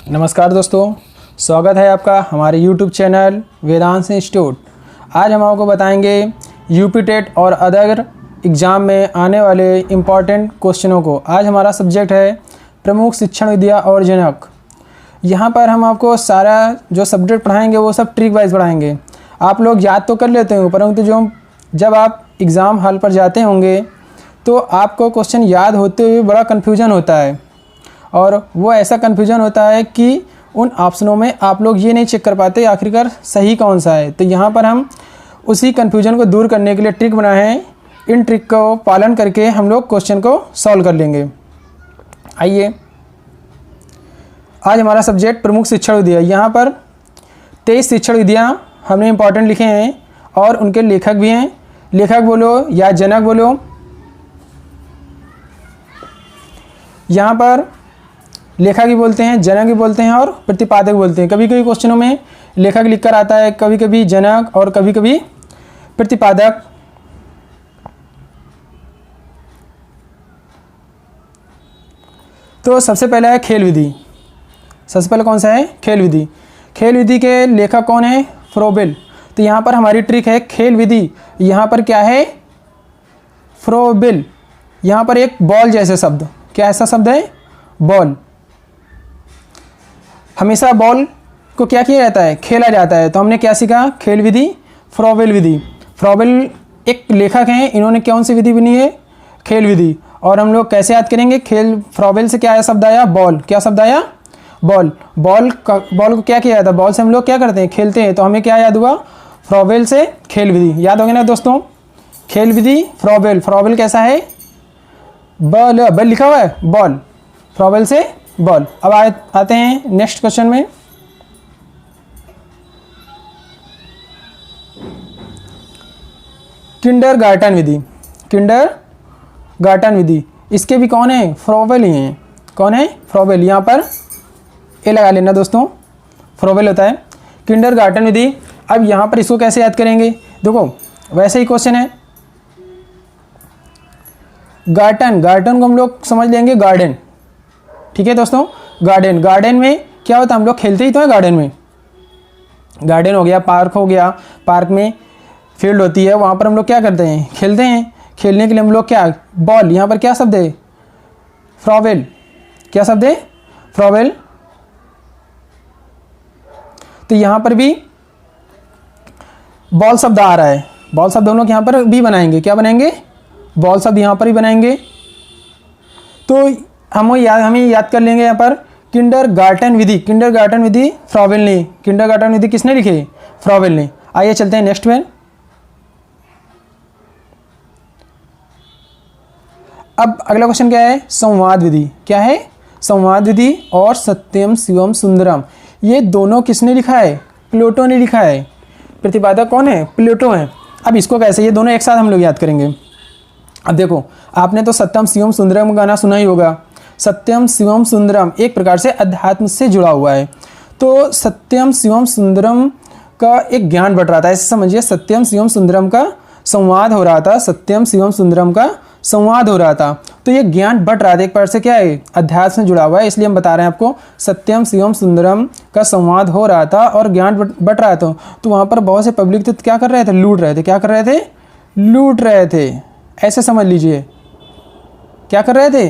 नमस्कार दोस्तों, स्वागत है आपका हमारे YouTube चैनल वेदांश इंस्टीट्यूट। आज हम आपको बताएंगे यूपी टेट और अदर एग्ज़ाम में आने वाले इम्पॉर्टेंट क्वेश्चनों को। आज हमारा सब्जेक्ट है प्रमुख शिक्षण विधियाँ और जनक। यहाँ पर हम आपको सारा जो सब्जेक्ट पढ़ाएंगे वो सब ट्रिक वाइज पढ़ाएंगे। आप लोग याद तो कर लेते हो, परंतु जब आप एग्ज़ाम हॉल पर जाते होंगे तो आपको क्वेश्चन याद होते हुए बड़ा कन्फ्यूजन होता है, और वो ऐसा कन्फ्यूजन होता है कि उन ऑप्शनों में आप लोग ये नहीं चेक कर पाते आखिरकार सही कौन सा है। तो यहाँ पर हम उसी कन्फ्यूजन को दूर करने के लिए ट्रिक बनाए हैं। इन ट्रिक को पालन करके हम लोग क्वेश्चन को सॉल्व कर लेंगे। आइए, आज हमारा सब्जेक्ट प्रमुख शिक्षण विधियाँ। यहाँ पर 23 शिक्षण विधियाँ हमने इम्पॉर्टेंट लिखे हैं और उनके लेखक भी हैं। लेखक बोलो या जनक बोलो। यहाँ पर लेखक भी बोलते हैं, जनक भी बोलते हैं और प्रतिपादक बोलते हैं। कभी कभी क्वेश्चनों में लेखक लिखकर आता है, कभी कभी जनक और कभी कभी प्रतिपादक। तो सबसे पहला है खेल विधि। सबसे पहले कौन सा है? खेल विधि। खेल विधि के लेखक कौन है? फ्रोबेल। तो यहाँ पर हमारी ट्रिक है खेल विधि। यहाँ पर क्या है? फ्रोबेल। यहाँ पर एक बॉल जैसे शब्द, क्या ऐसा शब्द है? बॉल। हमेशा बॉल को क्या किया जाता है? खेला जाता है। तो हमने क्या सीखा? खेल विधि, फ्रोबेल विधि। फ्रोबेल एक लेखक हैं, इन्होंने कौन सी विधि बनी है? खेल विधि। और हम लोग कैसे याद करेंगे? फ्रोबेल से क्या आया शब्द आया? बॉल। क्या शब्द आया? बॉल। बॉल को क्या किया जाता है? बॉल से हम लोग क्या करते हैं? खेलते हैं। तो हमें क्या याद हुआ? फ्रोबेल से खेल विधि। याद होगा ना दोस्तों? खेल विधि, फ्रोबेल। फ्रोबेल कैसा है? बॉल, बल लिखा हुआ है, बॉल। फ्रोबेल से बॉल। अब आते हैं नेक्स्ट क्वेश्चन में। किंडरगार्टन विधि। किंडरगार्टन विधि, इसके भी कौन है? फ्रोबेल ही हैं। कौन है? फ्रोबेल। यहाँ पर ए लगा लेना दोस्तों, फ्रोबेल होता है। किंडरगार्टन विधि। अब यहाँ पर इसको कैसे याद करेंगे? देखो, वैसे ही क्वेश्चन है। गार्टन को हम लोग समझ लेंगे गार्डन। ठीक है दोस्तों, गार्डन में क्या होता है? हम लोग खेलते ही तो है गार्डन में। गार्डन हो गया, पार्क हो गया, पार्क में फील्ड होती है, वहाँ पर हम लोग क्या करते हैं? खेलते हैं। खेलने के लिए हम लोग क्या? बॉल। यहाँ पर क्या शब्द है? फ्रोबेल। क्या शब्द है? फ्रोबेल। तो यहाँ पर भी बॉल शब्द आ रहा है। बॉल शब्द हम लोग यहाँ पर भी बनाएंगे। क्या बनाएंगे? बॉल शब्द यहाँ पर ही बनाएंगे। तो हमें याद कर लेंगे यहाँ पर किंडरगार्टन विधि। किंडरगार्टन विधि फ्रोबेल ने। किंडरगार्टन विधि किसने लिखी? फ्रोबेल ने। आइए चलते हैं नेक्स्ट में। अब अगला क्वेश्चन क्या है? संवाद विधि। क्या है? संवाद विधि और सत्यम शिवम सुंदरम, ये दोनों किसने लिखा है? प्लेटो ने लिखा है। प्रतिपादक कौन है? प्लेटो है। अब इसको कैसे? ये दोनों एक साथ हम लोग याद करेंगे। अब देखो, आपने तो सत्यम शिवम सुंदरम गाना सुना ही होगा। सत्यम शिवम सुंदरम एक प्रकार से अध्यात्म से जुड़ा हुआ है। तो सत्यम शिवम सुंदरम का एक ज्ञान बट रहा था, ऐसे समझिए। सत्यम शिवम सुंदरम का संवाद हो रहा था। सत्यम शिवम सुंदरम का संवाद हो रहा था। तो ये ज्ञान बट रहा था, एक प्रकार से क्या है? अध्यात्म से जुड़ा हुआ है। इसलिए हम बता रहे हैं आपको, सत्यम शिवम सुंदरम का संवाद हो रहा था और ज्ञान बट रहा था। तो वहाँ पर बहुत से पब्लिक तो क्या कर रहे थे? लूट रहे थे। क्या कर रहे थे? लूट रहे थे। ऐसे समझ लीजिए। क्या कर रहे थे?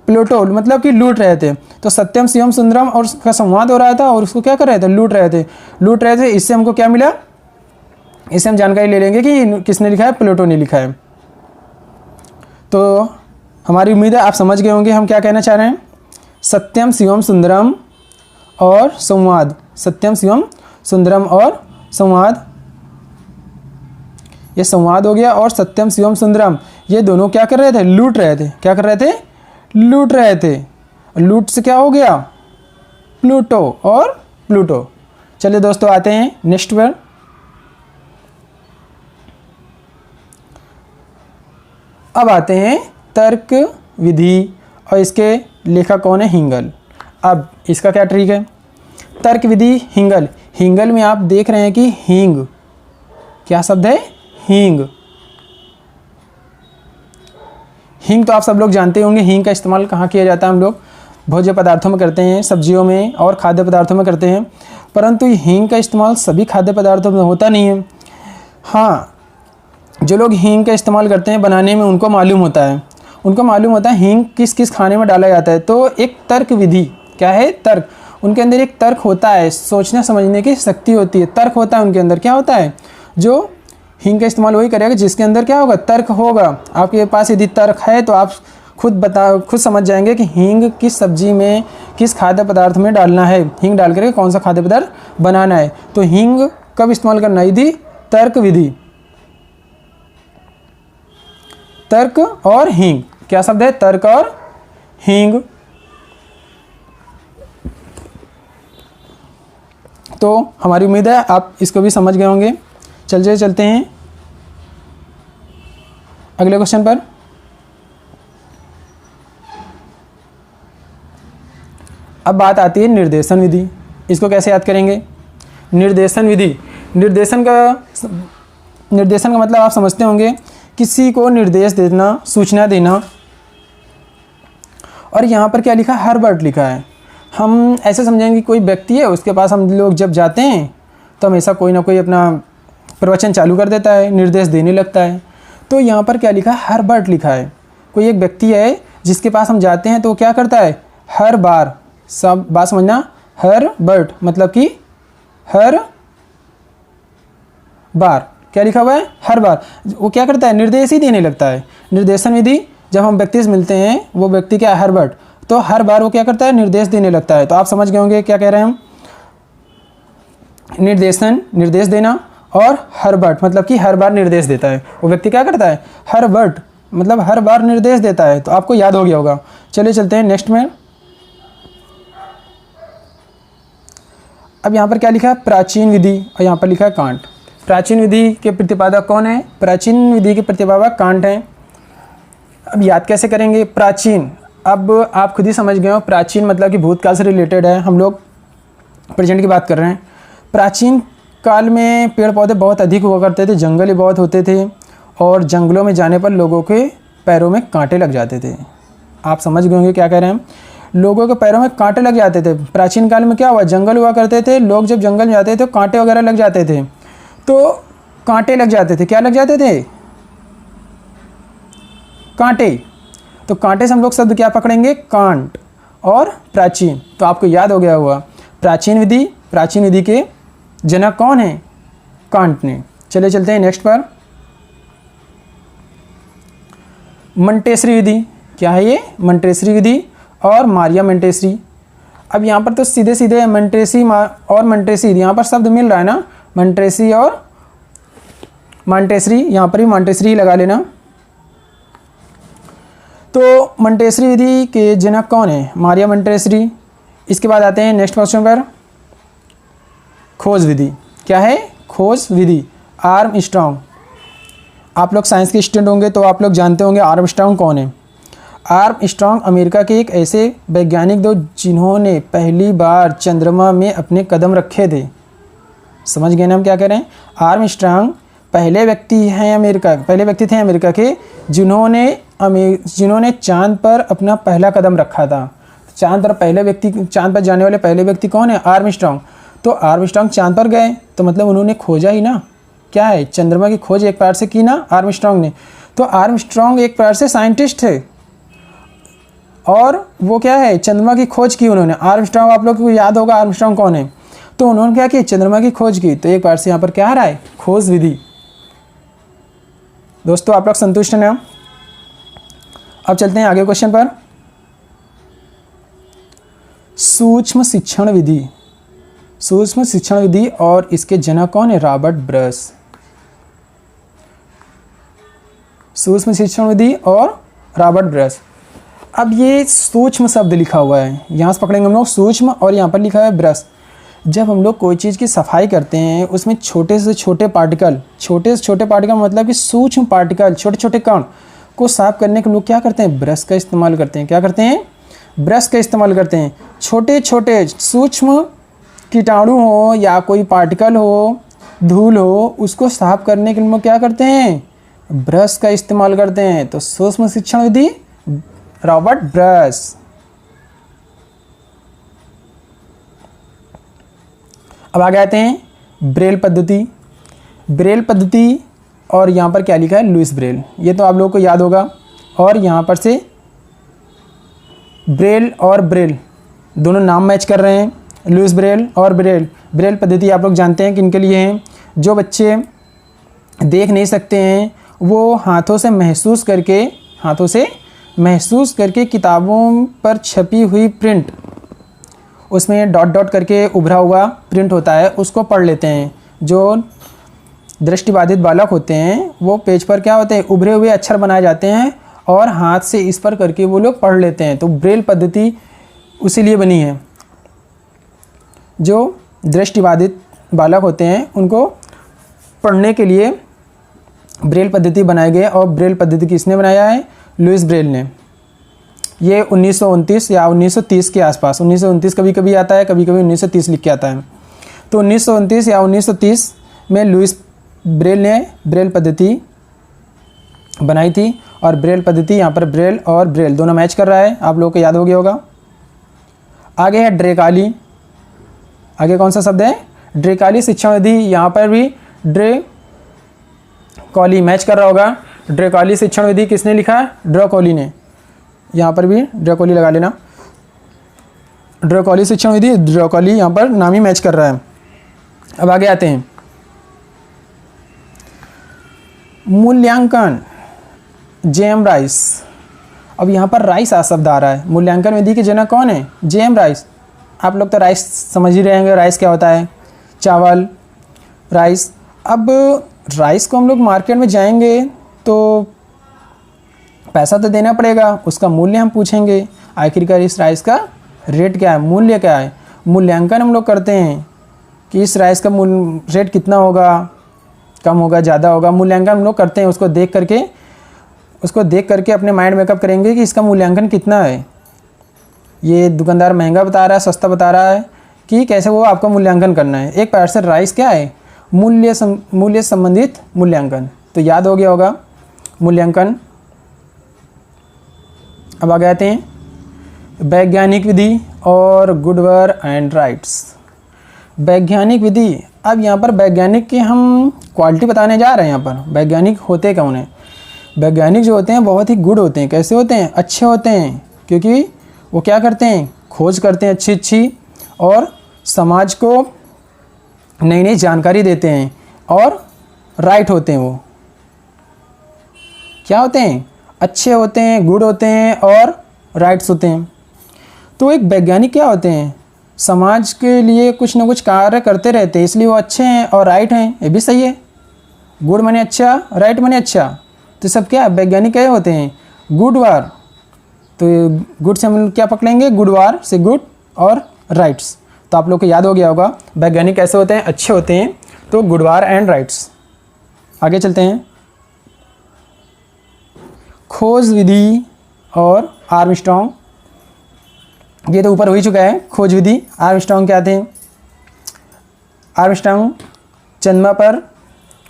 प्लेटो, मतलब कि लूट रहे थे। तो सत्यम शिवम सुंदरम और उसका संवाद हो रहा था और उसको क्या कर रहे थे? लूट रहे थे। लूट रहे थे। इससे हमको क्या मिला? इससे हम जानकारी ले लेंगे कि किसने लिखा है? प्लेटो ने लिखा है। तो हमारी उम्मीद है आप समझ गए होंगे हम क्या कहना चाह रहे हैं। सत्यम शिवम सुंदरम और संवाद। सत्यम शिवम सुंदरम और संवाद, ये संवाद हो गया। और सत्यम शिवम सुंदरम, ये दोनों क्या कर रहे थे? लूट रहे थे। क्या कर रहे थे? लूट रहे थे। लूट से क्या हो गया? प्लूटो और प्लूटो। चलिए दोस्तों, आते हैं नेक्स्ट पर। अब आते हैं तर्क विधि और इसके लेखक कौन है? हिंगल। अब इसका क्या ट्रिक है? तर्क विधि हिंगल। हिंगल में आप देख रहे हैं कि हींग, क्या शब्द है? हींग। हींग तो आप सब लोग जानते होंगे, हींग का इस्तेमाल कहाँ किया जाता है हम लोग? भोज्य पदार्थों में करते हैं, सब्जियों में और खाद्य पदार्थों में करते हैं, परंतु हींग का इस्तेमाल सभी खाद्य पदार्थों में होता नहीं है। हाँ, जो लोग हींग का इस्तेमाल करते हैं बनाने में उनको मालूम होता है हींग किस किस खाने में डाला जाता है। तो एक तर्क विधि, क्या है, तर्क, उनके अंदर एक तर्क होता है, सोचने समझने की शक्ति होती है, तर्क होता है उनके अंदर। क्या होता है, जो हींग का इस्तेमाल वही करेगा जिसके अंदर क्या होगा, तर्क होगा। आपके पास यदि तर्क है तो आप खुद समझ जाएंगे कि हींग किस सब्जी में, किस खाद्य पदार्थ में डालना है, हींग डाल करके कौन सा खाद्य पदार्थ बनाना है। तो हींग कब इस्तेमाल करना है, यदि तर्क विधि, तर्क और हींग, क्या शब्द है, तर्क और हींग। तो हमारी उम्मीद है आप इसको भी समझ गए होंगे। चलते हैं अगले क्वेश्चन पर। अब बात आती है निर्देशन विधि। इसको कैसे याद करेंगे, निर्देशन विधि। निर्देशन का मतलब आप समझते होंगे, किसी को निर्देश देना, सूचना देना। और यहाँ पर क्या लिखा है, हर्बर्ट लिखा है। हम ऐसे समझेंगे कि कोई व्यक्ति है, उसके पास हम लोग जब जाते हैं तो हमेशा कोई ना कोई अपना प्रवचन चालू कर देता है, निर्देश देने लगता है। तो यहाँ पर क्या लिखा है, हर्बर्ट लिखा है। कोई एक व्यक्ति है जिसके पास हम जाते हैं तो वो क्या करता है, हर बार, सब बात समझना, हर्बर्ट मतलब कि हर बार, क्या लिखा हुआ है, हर बार वो क्या करता है, निर्देश ही देने लगता है। निर्देशन विधि, जब हम व्यक्ति से मिलते हैं, वो व्यक्ति क्या है, हर्बर्ट, तो हर बार वो क्या करता है, निर्देश देने लगता है। तो आप समझ गए होंगे क्या कह रहे हैं हम, निर्देशन, निर्देश देना, और हर्बर्ट मतलब कि हर बार निर्देश देता है। वो व्यक्ति क्या करता है, हर्बर्ट मतलब हर बार निर्देश देता है। तो आपको याद हो गया होगा। चलिए चलते हैं नेक्स्ट में। अब यहाँ पर क्या लिखा है, प्राचीन विधि, और यहाँ पर लिखा है कांट। प्राचीन विधि के प्रतिपादक कौन है, प्राचीन विधि के प्रतिपादक कांट हैं। अब याद कैसे करेंगे, प्राचीन, अब आप खुद ही समझ गए हो, प्राचीन मतलब कि भूतकाल से रिलेटेड है, हम लोग प्रेजेंट की बात कर रहे हैं। प्राचीन काल में पेड़ पौधे बहुत अधिक हुआ करते थे, जंगल ही बहुत होते थे, और जंगलों में जाने पर लोगों के पैरों में कांटे लग जाते थे। आप समझ गए होंगे क्या कह रहे हैं हम, लोगों के पैरों में कांटे लग जाते थे। प्राचीन काल में क्या हुआ, जंगल हुआ करते थे, लोग जब जंगल में जाते थे तो कांटे वगैरह लग जाते थे। तो कांटे लग जाते थे, क्या लग जाते थे, कांटे। तो कांटे से हम लोग शब्द क्या पकड़ेंगे, कांट और प्राचीन। तो आपको याद हो गया हुआ, प्राचीन विधि के जनक कौन है, कांट ने। चलिए चलते हैं नेक्स्ट पर। मंटेसरी विधि, क्या है ये, मंटेसरी विधि और मारिया मंटेसरी। अब यहाँ पर तो सीधे सीधे मंटेसी और मंटेसी, यहाँ पर शब्द मिल रहा है ना, मंटेसी और मांटेसरी, यहाँ पर भी मांटेसरी लगा लेना। तो मंटेसरी विधि के जनक कौन है, मारिया मंटेसरी। इसके बाद आते हैं नेक्स्ट क्वेश्चन पर, खोज विधि। क्या है, खोज विधि, आर्मस्ट्रांग। आप लोग साइंस के स्टूडेंट होंगे तो आप लोग जानते होंगे आर्मस्ट्रांग कौन है। आर्मस्ट्रांग अमेरिका के एक ऐसे वैज्ञानिक दो जिन्होंने पहली बार चंद्रमा में अपने कदम रखे थे। समझ गए ना हम क्या कह रहे हैं, आर्मस्ट्रांग पहले व्यक्ति थे अमेरिका के जिन्होंने चांद पर अपना पहला कदम रखा था। चांद पर जाने वाले पहले व्यक्ति कौन है, आर्मस्ट्रांग। तो आर्मस्ट्रांग चांद पर गए तो मतलब उन्होंने खोजा ही ना, क्या है, चंद्रमा की खोज एक प्रकार से की ना आर्मस्ट्रांग ने। तो आर्मस्ट्रांग एक प्रकार से साइंटिस्ट है, और वो क्या है, चंद्रमा की खोज की उन्होंने। आर्मस्ट्रांग, आप लोग को याद होगा आर्मस्ट्रांग कौन है, तो उन्होंने क्या किया, चंद्रमा की खोज की। तो एक बार से यहाँ पर क्या आ रहा है, खोज विधि। दोस्तों आप लोग संतुष्ट हैं। अब चलते हैं आगे क्वेश्चन पर। सूक्ष्म शिक्षण विधि, सूक्ष्म शिक्षण विधि और इसके जनक कौन है, रॉबर्ट ब्रश। सूक्ष्म शिक्षण विधि और रॉबर्ट ब्रश। अब ये सूक्ष्म शब्द लिखा हुआ है, यहाँ से पकड़ेंगे हम लोग सूक्ष्म, और यहाँ पर लिखा है ब्रश। जब हम लोग कोई चीज़ की सफाई करते हैं, उसमें छोटे से छोटे पार्टिकल मतलब कि सूक्ष्म पार्टिकल, छोटे छोटे कण को साफ करने के लोग क्या करते हैं, ब्रश का इस्तेमाल करते हैं। क्या करते हैं, ब्रश का इस्तेमाल करते हैं। छोटे छोटे सूक्ष्म कीटाणु हो या कोई पार्टिकल हो, धूल हो, उसको साफ करने के लिए लोग क्या करते हैं, ब्रश का इस्तेमाल करते हैं। तो सूक्ष्म शिक्षण विधि, रॉबर्ट ब्रश। अब आगे आते हैं ब्रेल पद्धति। ब्रेल पद्धति और यहाँ पर क्या लिखा है, लुईस ब्रेल, ये तो आप लोगों को याद होगा। और यहाँ पर से ब्रेल और ब्रेल दोनों नाम मैच कर रहे हैं, लुईस ब्रेल और ब्रेल। ब्रेल पद्धति आप लोग जानते हैं किन के लिए हैं, जो बच्चे देख नहीं सकते हैं वो हाथों से महसूस करके किताबों पर छपी हुई प्रिंट, उसमें डॉट डॉट करके उभरा हुआ प्रिंट होता है, उसको पढ़ लेते हैं। जो दृष्टिबाधित बालक होते हैं वो पेज पर क्या होते हैं, उभरे हुए अक्षर बनाए जाते हैं और हाथ से इस पर करके वो लोग पढ़ लेते हैं। तो ब्रेल पद्धति उसी लिए बनी है, जो दृष्टिबाधित बालक होते हैं उनको पढ़ने के लिए ब्रेल पद्धति बनाई गई। और ब्रेल पद्धति किसने बनाया है, लुईस ब्रेल ने। ये 1929 या 1930 के आसपास, 1929 कभी कभी आता है, कभी कभी 1930 लिख के आता है। तो 1929 या 1930 में लुईस ब्रेल ने ब्रेल पद्धति बनाई थी। और ब्रेल पद्धति यहाँ पर ब्रेल और ब्रेल दोनों मैच कर रहा है, आप लोगों को याद हो गया होगा। आगे है ड्रेकाली। आगे कौन सा शब्द है, ड्रेकाली शिक्षण विधि। यहाँ पर भी ड्रेकॉली मैच कर रहा होगा। ड्रेकॉली शिक्षण विधि किसने लिखा है, ड्रेकॉली ने। यहाँ पर भी ड्रेकॉली लगा लेना, ड्रेकॉली शिक्षण विधि, ड्रेकॉली यहाँ पर नाम ही मैच कर रहा है। अब आगे आते हैं मूल्यांकन, जेएम राइस। अब यहाँ पर राइस शब्द आ रहा है। मूल्यांकन विधि के जनक कौन है, जेएम राइस। आप लोग तो राइस समझ ही रहे होंगे, राइस क्या होता है, चावल, राइस। अब राइस को हम लोग मार्केट में जाएंगे तो पैसा तो देना पड़ेगा, उसका मूल्य हम पूछेंगे, आखिरकार इस राइस का रेट क्या है, मूल्य क्या है। मूल्यांकन हम लोग करते हैं कि इस राइस का मूल्य रेट कितना होगा, कम होगा, ज़्यादा होगा। मूल्यांकन हम लोग करते हैं, उसको देख करके अपने माइंड मेकअप करेंगे कि इसका मूल्यांकन कितना है। ये दुकानदार महंगा बता रहा है, सस्ता बता रहा है, कि कैसे वो आपका मूल्यांकन करना है। एक प्रकार से राइस क्या है, मूल्य संबंधित मूल्यांकन। तो याद हो गया होगा मूल्यांकन। अब आगे आते हैं वैज्ञानिक विधि और गुडवर एंड राइट्स। वैज्ञानिक विधि, अब यहाँ पर वैज्ञानिक की हम क्वालिटी बताने जा रहे हैं। यहाँ पर वैज्ञानिक होते कौन है, वैज्ञानिक जो होते हैं बहुत ही गुड होते हैं। कैसे होते हैं, अच्छे होते हैं, क्योंकि वो क्या करते हैं, खोज करते हैं अच्छी और समाज को नई नई जानकारी देते हैं। और राइट होते हैं, वो क्या होते हैं, अच्छे होते हैं, गुड होते हैं और राइट्स होते हैं। तो एक वैज्ञानिक क्या होते हैं, समाज के लिए कुछ ना कुछ कार्य करते रहते हैं, इसलिए वो अच्छे हैं और राइट हैं। ये भी सही है, गुड माने अच्छा, राइट माने अच्छा। तो सब क्या वैज्ञानिक क्या होते हैं, गुडवार। तो गुड से हम क्या पकड़ेंगे, गुडवार से गुड और राइट्स। तो आप लोग को याद हो गया होगा वैज्ञानिक कैसे होते हैं, अच्छे होते हैं। तो गुडवार एंड राइट्स। आगे चलते हैं खोज विधि और आर्मस्ट्रांग। ये तो ऊपर हो ही चुका है, खोज विधि। आर्मस्ट्रांग क्या थे, आर्मस्ट्रांग चंद्रमा पर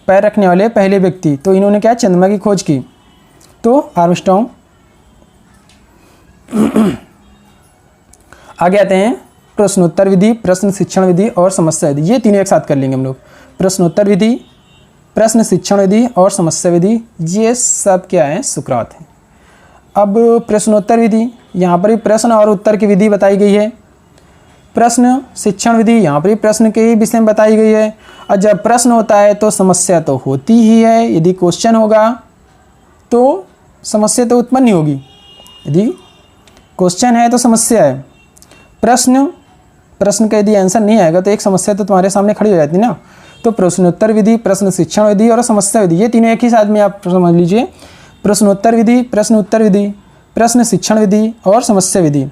पैर रखने वाले पहले व्यक्ति। तो इन्होंने क्या चंद्रमा की खोज की, तो आर्मस्ट्रांग। आगे आते हैं प्रश्नोत्तर विधि, प्रश्न शिक्षण विधि और समस्या विधि। ये तीनों एक साथ कर लेंगे हम लोग। प्रश्नोत्तर विधि, प्रश्न शिक्षण विधि और समस्या विधि, ये सब क्या है, सुकरात है। अब प्रश्नोत्तर विधि, यहाँ पर भी प्रश्न और उत्तर की विधि बताई गई है। प्रश्न शिक्षण विधि, यहाँ पर भी प्रश्न के विषय में बताई गई है। और जब प्रश्न होता है तो समस्या तो होती ही है। यदि क्वेश्चन होगा तो समस्या तो उत्पन्न नहीं होगी, यदि क्वेश्चन है तो समस्या है। प्रश्न का यदि आंसर नहीं आएगा तो एक समस्या तो तुम्हारे सामने खड़ी हो जाती है ना। तो प्रश्नोत्तर विधि, प्रश्न शिक्षण विधि और समस्या विधि, ये तीनों एक ही साथ में आप समझ लीजिए। प्रश्नोत्तर विधि, प्रश्न उत्तर विधि, प्रश्न शिक्षण विधि और समस्या विधि।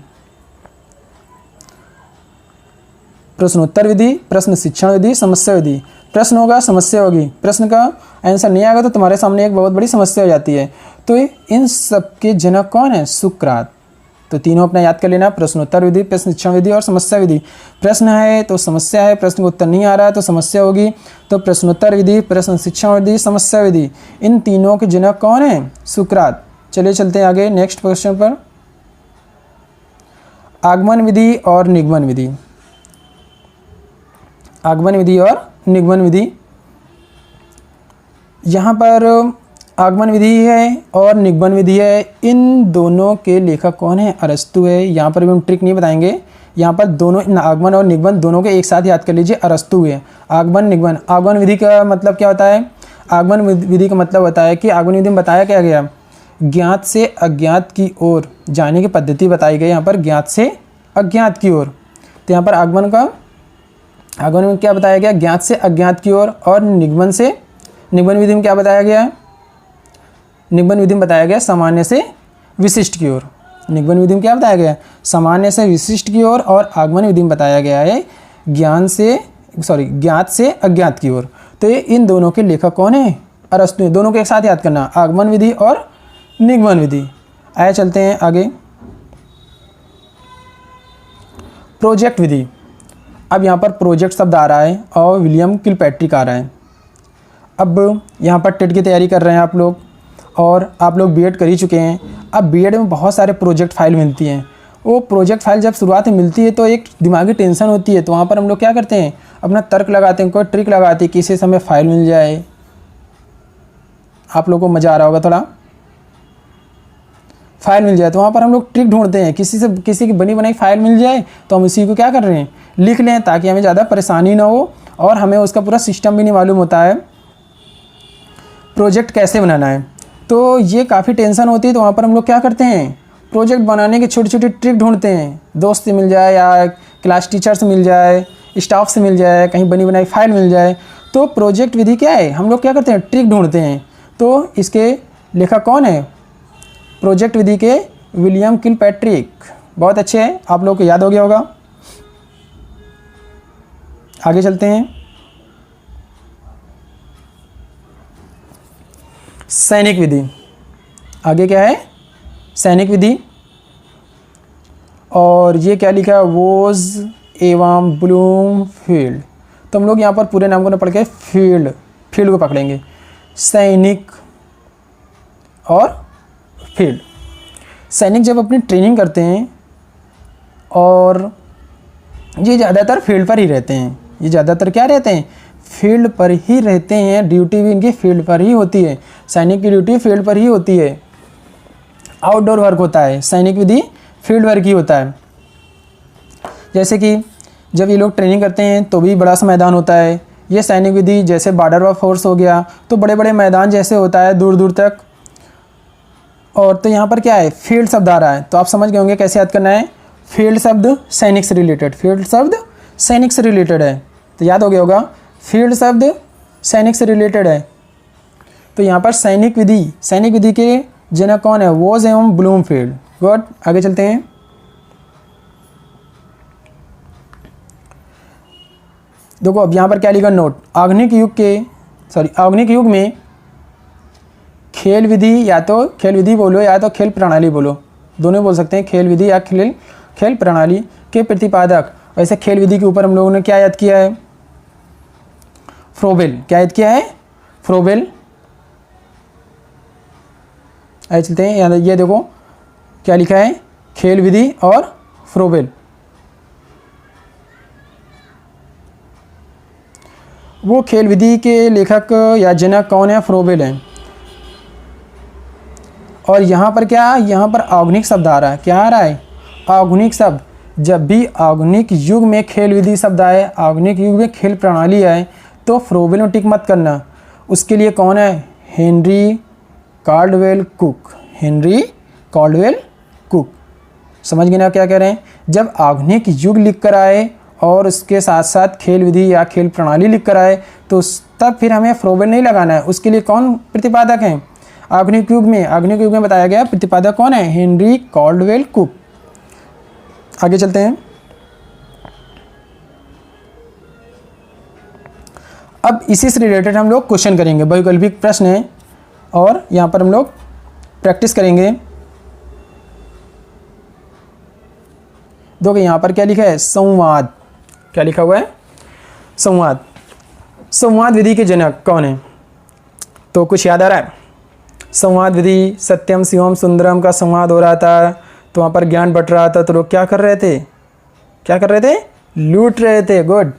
प्रश्नोत्तर विधि, प्रश्न शिक्षण विधि, समस्या विधि। प्रश्न होगा, समस्या होगी। प्रश्न का आंसर नहीं आएगा तो तुम्हारे सामने एक बहुत बड़ी समस्या हो जाती है। तो इन सब के जनक कौन है, सुकरात। तो तीनों अपना याद कर लेना, प्रश्नोत्तर विधि, प्रश्न शिक्षण विधि और समस्या विधि। प्रश्न है तो समस्या है, प्रश्न का उत्तर नहीं आ रहा है तो समस्या होगी। तो प्रश्नोत्तर विधि, प्रश्न शिक्षण विधि, समस्या विधि, इन तीनों के जनक कौन है, सुकरात। चलिए चलते हैं आगे नेक्स्ट क्वेश्चन पर। आगमन विधि और निगमन विधि। आगमन विधि और निगमन विधि। यहाँ पर आगमन विधि है और निगमन विधि है, इन दोनों के लेखक कौन है? अरस्तु है। यहाँ पर भी हम ट्रिक नहीं बताएंगे, यहाँ पर दोनों आगमन और निगमन दोनों के एक साथ याद कर लीजिए, अरस्तु है। आगमन निगमन, आगमन विधि का मतलब क्या होता है? आगमन विधि का मतलब होता है कि आगमन विधि में बताया क्या गया, ज्ञात से अज्ञात की ओर जाने की पद्धति बताई गई। यहाँ पर ज्ञात से अज्ञात की ओर, तो यहाँ पर आगमन में क्या बताया गया? ज्ञात से अज्ञात की ओर। और निगमन विधि में क्या बताया गया? निगमन विधि में बताया गया सामान्य से विशिष्ट की ओर। निगमन विधि में क्या बताया गया? सामान्य से विशिष्ट की ओर। और आगमन विधि में बताया गया है ज्ञात से अज्ञात की ओर। तो ये इन दोनों के लेखक कौन है? अरस्तु। दोनों के एक साथ याद करना, आगमन विधि और निगमन विधि। आए चलते हैं आगे, प्रोजेक्ट विधि। अब यहाँ पर प्रोजेक्ट शब्द आ रहा है और विलियम किलपैट्रिक आ रहा है। अब यहाँ पर टेट की तैयारी कर रहे हैं आप लोग, और आप लोग बीएड कर ही चुके हैं। अब बीएड में बहुत सारे प्रोजेक्ट फाइल मिलती हैं। वो प्रोजेक्ट फाइल जब शुरुआत में मिलती है तो एक दिमागी टेंशन होती है, तो वहाँ पर हम लोग क्या करते हैं, अपना तर्क लगाते हैं, कोई ट्रिक लगाते हैं, किसी समय फाइल मिल जाए। आप लोगों को मज़ा आ रहा होगा थोड़ा, फाइल मिल जाए तो वहाँ पर हम लोग ट्रिक ढूंढते हैं, किसी की बनी बनाई फाइल मिल जाए तो हम उसी को क्या कर रहे हैं, लिख लें, ताकि हमें ज़्यादा परेशानी ना हो और हमें उसका पूरा सिस्टम भी नहीं मालूम होता है प्रोजेक्ट कैसे बनाना है। तो ये काफ़ी टेंशन होती है, तो वहाँ पर हम लोग क्या करते हैं, प्रोजेक्ट बनाने की छोटी छोटी ट्रिक ढूंढते हैं। दोस्त से मिल जाए या क्लास टीचर से मिल जाए, स्टाफ से मिल जाए, कहीं बनी बनाई फाइल मिल जाए। तो प्रोजेक्ट विधि क्या है, हम लोग क्या करते हैं, ट्रिक ढूंढते हैं। तो इसके लेखक कौन है? प्रोजेक्ट विधि के विलियम किलपैट्रिक। बहुत अच्छे हैं, आप लोग को याद हो गया होगा। आगे चलते हैं, सैनिक विधि। आगे क्या है, सैनिक विधि। और ये क्या लिखा है, वोज एवं ब्लूमफील्ड। तो हम लोग यहाँ पर पूरे नाम को न पढ़ के फील्ड को पकड़ेंगे, सैनिक और फील्ड। सैनिक जब अपनी ट्रेनिंग करते हैं और ये ज़्यादातर फील्ड पर ही रहते हैं, ये ज़्यादातर क्या रहते हैं, फील्ड पर ही रहते हैं। ड्यूटी भी इनकी फील्ड पर ही होती है, सैनिक की ड्यूटी फील्ड पर ही होती है। आउटडोर वर्क होता है, सैनिक विधि फील्ड वर्क ही होता है। जैसे कि जब ये लोग ट्रेनिंग करते हैं तो भी बड़ा सा मैदान होता है। ये सैनिक विधि जैसे बॉर्डर ऑफ फोर्स हो गया, तो बड़े बड़े मैदान जैसे होता है दूर दूर तक। और तो यहाँ पर क्या है, फील्ड शब्द आ रहा है, तो आप समझ गए होंगे कैसे याद करना है। फील्ड शब्द सैनिक से रिलेटेड, फील्ड शब्द सैनिक से रिलेटेड है, तो याद हो गया होगा, फील्ड शब्द सैनिक से रिलेटेड है। तो यहाँ पर सैनिक विधि के जनक कौन है, वोज एवं ब्लूमफील्ड। गुड, आगे चलते हैं। देखो अब यहाँ पर क्या लिखा नोट, आधुनिक युग में खेल विधि, या तो खेल विधि बोलो या तो खेल प्रणाली बोलो, दोनों बोल सकते हैं, खेल विधि या खेल प्रणाली के प्रतिपादक। वैसे खेल विधि के ऊपर हम लोगों ने क्या याद किया है, फ्रोबेल। क्या याद किया है, फ्रोबेल। आइए चलते हैं, ये देखो क्या लिखा है, खेल विधि और फ्रोबेल। वो खेल विधि के लेखक या जनक कौन है, फ्रोबेल है। और यहाँ पर क्या, यहाँ पर आधुनिक शब्द आ रहा है, क्या आ रहा है, आधुनिक शब्द। जब भी आधुनिक युग में खेल विधि शब्द आए, आधुनिक युग में खेल प्रणाली आए, तो फ्रोबेल में टिक मत करना। उसके लिए कौन है, Henry Caldwell cook. Henry Caldwell cook, समझ गए ना क्या कह रहे हैं। जब आधुनिक युग लिख कर आए और उसके साथ साथ खेल विधि या खेल प्रणाली लिख कर आए, तो तब फिर हमें फ्रोबेल नहीं लगाना है। उसके लिए कौन प्रतिपादक हैं, आधुनिक युग में बताया गया प्रतिपादक कौन है, हेनरी कॉल्डवेल कुक। आगे चलते हैं। अब इसी से रिलेटेड हम लोग क्वेश्चन करेंगे, बहुविकल्पिक प्रश्न है और यहाँ पर हम लोग प्रैक्टिस करेंगे। देखो यहाँ पर क्या लिखा है, संवाद। क्या लिखा हुआ है, संवाद। संवाद विधि के जनक कौन है, तो कुछ याद आ रहा है। संवाद विधि, सत्यम शिवम सुंदरम का संवाद हो रहा था, तो वहाँ पर ज्ञान बट रहा था, तो लोग क्या कर रहे थे, लूट रहे थे। गुड,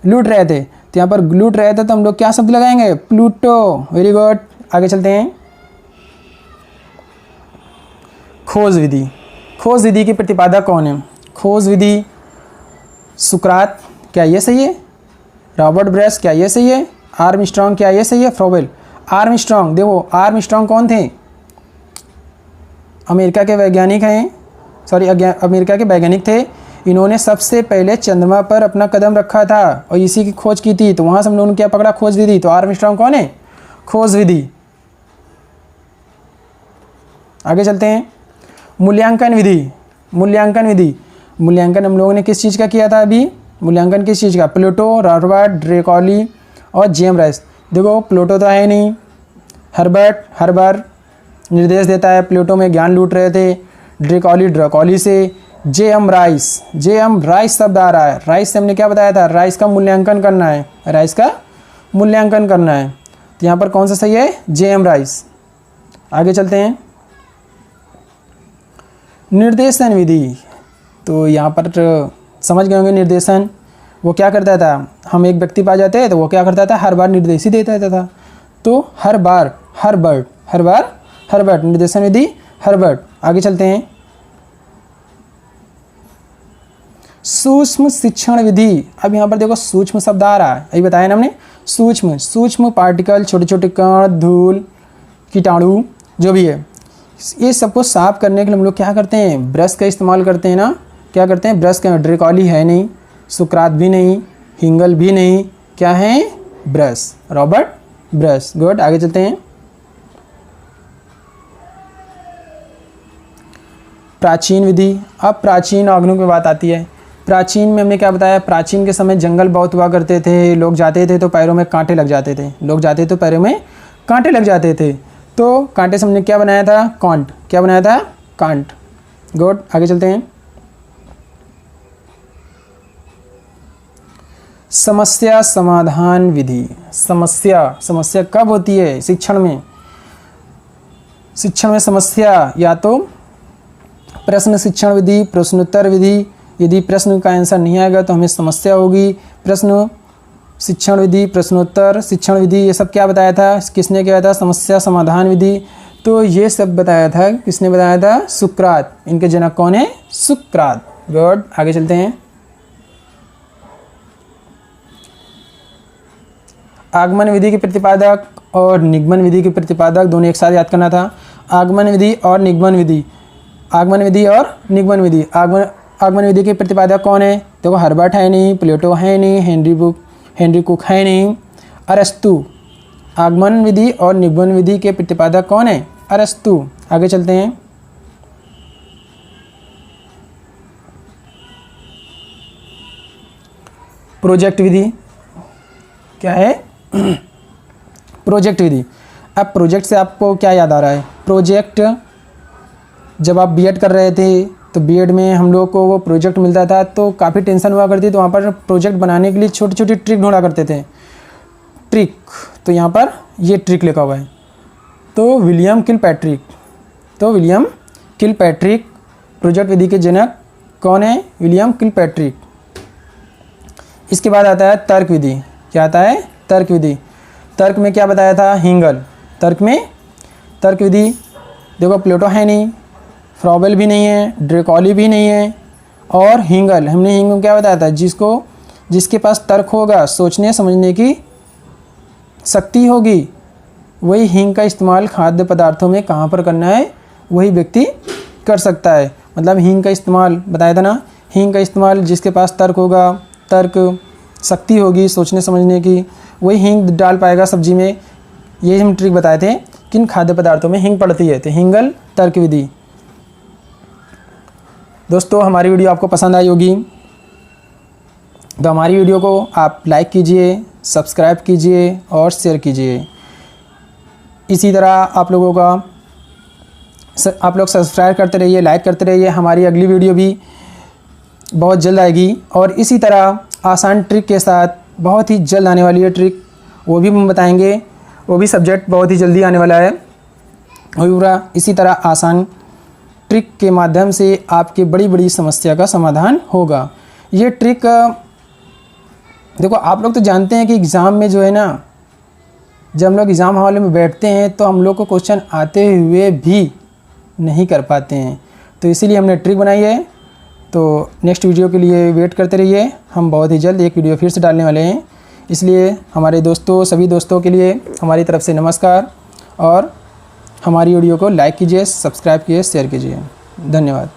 लूट रहे थे, तो यहाँ पर लूट रहे थे तो हम लोग क्या शब्द लगाएंगे, प्लूटो। वेरी गुड, आगे चलते हैं। खोज विधि, खोज विधि के प्रतिपादक कौन है? खोज विधि सुकरात, क्या ये सही है? रॉबर्ट ब्रश, क्या ये सही है? आर्मस्ट्रॉन्ग, क्या ये सही है? फ्रोबेल। आर्मस्ट्रॉन्ग, देखो आर्मस्ट्रॉन्ग कौन थे? अमेरिका के वैज्ञानिक हैं, सॉरी अमेरिका के वैज्ञानिक थे। इन्होंने सबसे पहले चंद्रमा पर अपना कदम रखा था और इसी की खोज की थी, तो वहाँ से हम लोगों ने क्या पकड़ा, खोज विधि। तो आर्मस्ट्रॉन्ग कौन है? खोज विधि। आगे चलते हैं। मूल्यांकन विधि, मूल्यांकन विधि, मूल्यांकन हम लोगों ने किस चीज़ का किया था अभी? मूल्यांकन किस चीज़ का? प्लूटो, रॉबर्ट, ड्रेकॉली और जेम राइस। देखो प्लूटो तो है नहीं, हर्बर्ट हर बार निर्देश देता है, प्लूटो में ज्ञान लूट रहे थे। ड्रेकॉली से। जेएम राइस शब्द आ रहा है, राइस से हमने क्या बताया था, राइस का मूल्यांकन करना है, राइस का मूल्यांकन करना है। तो यहाँ पर कौन सा सही है? JM rice. आगे चलते हैं। निर्देशन विधि, तो यहाँ पर समझ गए होंगे निर्देशन, वो क्या करता था, हम एक व्यक्ति पा जाते हैं तो वो क्या करता था, हर बार निर्देश ही देता था। तो हर्बर्ट निर्देशन विधि हर्बर्ट। आगे चलते हैं। सूक्ष्म शिक्षण विधि, अब यहाँ पर देखो सूक्ष्म शब्द आ रहा है, अभी बताया ना हमने, सूक्ष्म पार्टिकल, छोटे छोटे कण, धूल, कीटाणु जो भी है, ये सबको साफ करने के लिए हम लोग क्या करते हैं, ब्रश का इस्तेमाल करते हैं ना। क्या करते हैं, ब्रश का। ड्रेकॉली है नहीं, सुकरात भी नहीं, हिंगल भी नहीं, क्या है, ब्रश, रॉबर्ट ब्रश। गुड, आगे चलते हैं। प्राचीन विधि, अब प्राचीन ऑर्गनों की बात आती है। प्राचीन में हमने क्या बताया, प्राचीन के समय जंगल बहुत हुआ करते थे, लोग जाते थे तो पैरों में कांटे लग जाते थे, तो कांटे से हमने क्या बनाया था, कांट। क्या बनाया था, कांट। गुड, आगे चलते हैं। समस्या समाधान विधि, समस्या कब होती है शिक्षण में समस्या, या तो प्रश्न शिक्षण विधि, प्रश्नोत्तर विधि। यदि प्रश्न का आंसर नहीं आएगा तो हमें समस्या होगी। प्रश्न शिक्षण विधि, प्रश्नोत्तर शिक्षण विधि, ये सब क्या बताया था, किसने किया था, समस्या समाधान विधि। तो ये सब बताया था, किसने बताया था, सुकरात। इनके जनक कौन है, सुकरात। गुड, आगे चलते हैं। आगमन विधि के प्रतिपादक और निगमन विधि के प्रतिपादक दोनों एक साथ याद करना था। आगमन विधि और निगमन विधि, आगमन विधि के प्रतिपादक कौन है? देखो हर्बर्ट है नहीं, प्लेटो है नहीं, हेनरी कुक है नहीं, अरस्तु। आगमन विधि और निगमन विधि के प्रतिपादक कौन है? अरस्तु। आगे चलते हैं। प्रोजेक्ट विधि क्या है? प्रोजेक्ट विधि। अब प्रोजेक्ट से आपको क्या याद आ रहा है? प्रोजेक्ट, जब आप बीएड कर रहे थे तो बीएड में हम लोग को वो प्रोजेक्ट मिलता था तो काफ़ी टेंशन हुआ करती, तो वहाँ पर प्रोजेक्ट बनाने के लिए छोटी छोटी ट्रिक ढूंढा करते थे। ट्रिक, तो यहाँ पर ये ट्रिक लिखा हुआ है। तो विलियम किलपैट्रिक प्रोजेक्ट विधि के जनक कौन है? William Kilpatrick. इसके बाद आता है तर्क विधि। क्या आता है? तर्क विधि। तर्क में क्या बताया था? हिंगल। तर्क विधि, देखो प्लेटो है नहीं, फ्रॉबेल भी नहीं है, ड्रेकॉली भी नहीं है, और हिंगल। हमने हिंगल क्या बताया था? जिसके पास तर्क होगा, सोचने समझने की शक्ति होगी, वही हिंग का इस्तेमाल खाद्य पदार्थों में कहाँ पर करना है, वही व्यक्ति कर सकता है। मतलब हिंग का इस्तेमाल बताया था ना, हिंग का इस्तेमाल जिसके पास तर्क होगा, तर्क शक्ति होगी सोचने समझने की, वही हिंग डाल पाएगा सब्जी में। ये हम ट्रिक बताए थे, किन खाद्य पदार्थों में हिंग पड़ती है। तो हिंगल तर्क विधि। दोस्तों हमारी वीडियो आपको पसंद आई होगी, तो हमारी वीडियो को आप लाइक कीजिए, सब्सक्राइब कीजिए और शेयर कीजिए। इसी तरह आप लोग सब्सक्राइब करते रहिए, लाइक करते रहिए। हमारी अगली वीडियो भी बहुत जल्द आएगी और इसी तरह आसान ट्रिक के साथ बहुत ही जल्द आने वाली है ट्रिक, वो भी हम बताएंगे। वो भी सब्जेक्ट बहुत ही जल्दी आने वाला है। और पूरा इसी तरह आसान ट्रिक के माध्यम से आपकी बड़ी बड़ी समस्या का समाधान होगा। ये ट्रिक देखो आप लोग तो जानते हैं कि एग्ज़ाम में जो है ना, जब हम लोग एग्ज़ाम हॉल में बैठते हैं तो हम लोग को क्वेश्चन आते हुए भी नहीं कर पाते हैं, तो इसीलिए हमने ट्रिक बनाई है। तो नेक्स्ट वीडियो के लिए वेट करते रहिए, हम बहुत ही जल्द एक वीडियो फिर से डालने वाले हैं। इसलिए हमारे दोस्तों, सभी दोस्तों के लिए हमारी तरफ से नमस्कार, और हमारी वीडियो को लाइक कीजिए, सब्सक्राइब कीजिए, शेयर कीजिए। धन्यवाद।